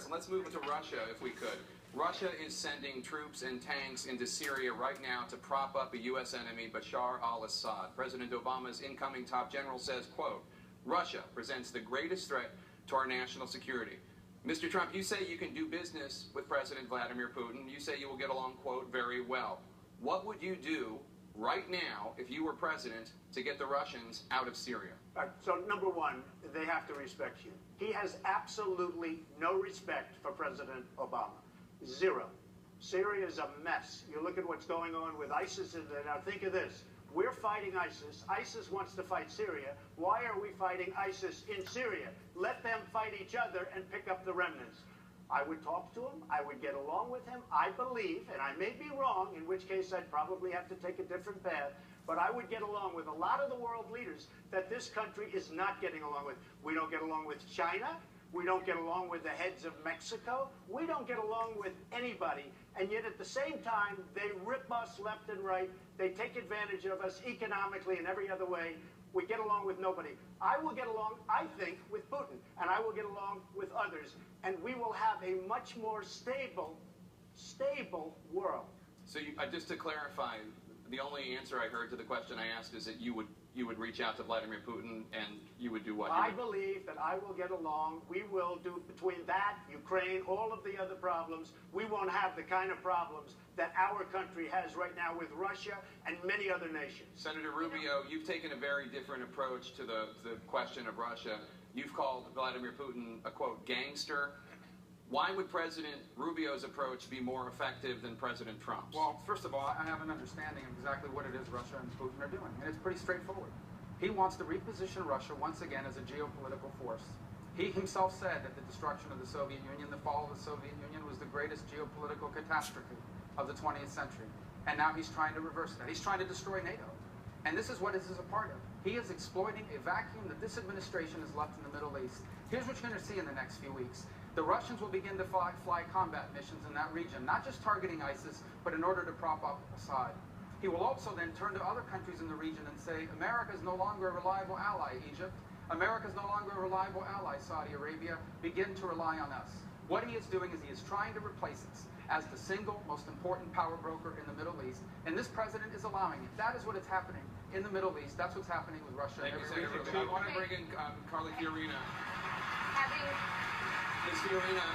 comparison. Let's move into Russia, if we could. Russia is sending troops and tanks into Syria right now to prop up a U.S. enemy, Bashar al-Assad. President Obama's incoming top general says, quote, Russia presents the greatest threat to our national security. Mr. Trump, you say you can do business with President Vladimir Putin. You say you will get along, quote, very well. What would you do right now, if you were president, to get the Russians out of Syria? So, number one, they have to respect you. He has absolutely no respect for President Obama. Zero. Syria is a mess. You look at what's going on with ISIS, and now think of this. We're fighting ISIS. ISIS wants to fight Syria. Why are we fighting ISIS in Syria? Let them fight each other and pick up the remnants. I would talk to him. I would get along with him. I believe, and I may be wrong, in which case I'd probably have to take a different path, but I would get along with a lot of the world leaders that this country is not getting along with. We don't get along with China. We don't get along with the heads of Mexico. We don't get along with anybody. And yet at the same time, they rip us left and right. They take advantage of us economically and every other way. We get along with nobody. I will get along, I think, with Putin, and I will get along with others, and we will have a much more stable world. So just to clarify, the only answer I heard to the question I asked is that you would reach out to Vladimir Putin and you would do what? I believe that I will get along. We will do, between that, Ukraine, all of the other problems, we won't have the kind of problems that our country has right now with Russia and many other nations. Senator Rubio, you've taken a very different approach to the question of Russia. You've called Vladimir Putin a, quote, gangster. Why would President Rubio's approach be more effective than President Trump's? Well, first of all, I have an understanding of exactly what it is Russia and Putin are doing, and it's pretty straightforward. He wants to reposition Russia once again as a geopolitical force. He himself said that the destruction of the Soviet Union, the fall of the Soviet Union, was the greatest geopolitical catastrophe of the 20th century. And now he's trying to reverse that. He's trying to destroy NATO. And this is what this is a part of. He is exploiting a vacuum that this administration has left in the Middle East. Here's what you're going to see in the next few weeks. The Russians will begin to fly combat missions in that region, not just targeting ISIS, but in order to prop up Assad. He will also then turn to other countries in the region and say, America is no longer a reliable ally, Egypt. America is no longer a reliable ally, Saudi Arabia. Begin to rely on us. What he is doing is he is trying to replace us as the single most important power broker in the Middle East, and this president is allowing it. That is what is happening in the Middle East. That's what's happening with Russia. Thank you, Senator Rubio. I want to bring in Carly Fiorina. Ms. Fiorina.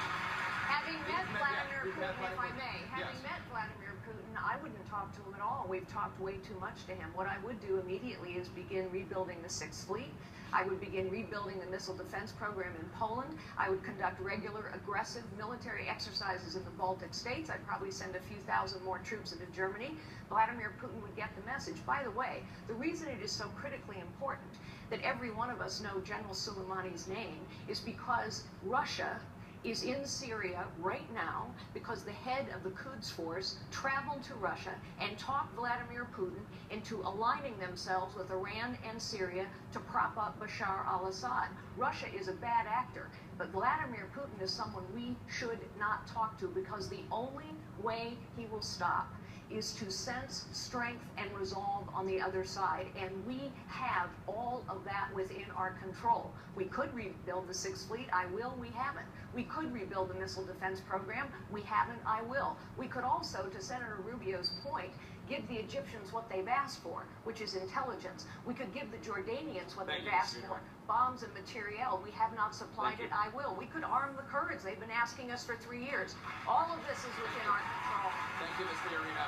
Having met Vladimir Putin, if I may, having met Vladimir Putin, I wouldn't talk to him at all. We've talked way too much to him. What I would do immediately is begin rebuilding the Sixth Fleet. I would begin rebuilding the missile defense program in Poland. I would conduct regular, aggressive military exercises in the Baltic states. I'd probably send a few thousand more troops into Germany. Vladimir Putin would get the message. By the way, the reason it is so critically important that every one of us know General Soleimani's name is because Russia is in Syria right now because the head of the Quds Force traveled to Russia and talked Vladimir Putin into aligning themselves with Iran and Syria to prop up Bashar al-Assad. Russia is a bad actor, but Vladimir Putin is someone we should not talk to because the only way he will stop is to sense strength and resolve on the other side, and we have all of that within our control. We could rebuild the Sixth Fleet. I will. We haven't. We could rebuild the missile defense program. We haven't. I will. We could also, to Senator Rubio's point, give the Egyptians what they've asked for, which is intelligence. We could give the Jordanians what they've asked for, bombs and materiel. We have not supplied it. I will. We could arm the Kurds. They've been asking us for 3 years. All of this is within our control. Thank you, Ms. Fiorina.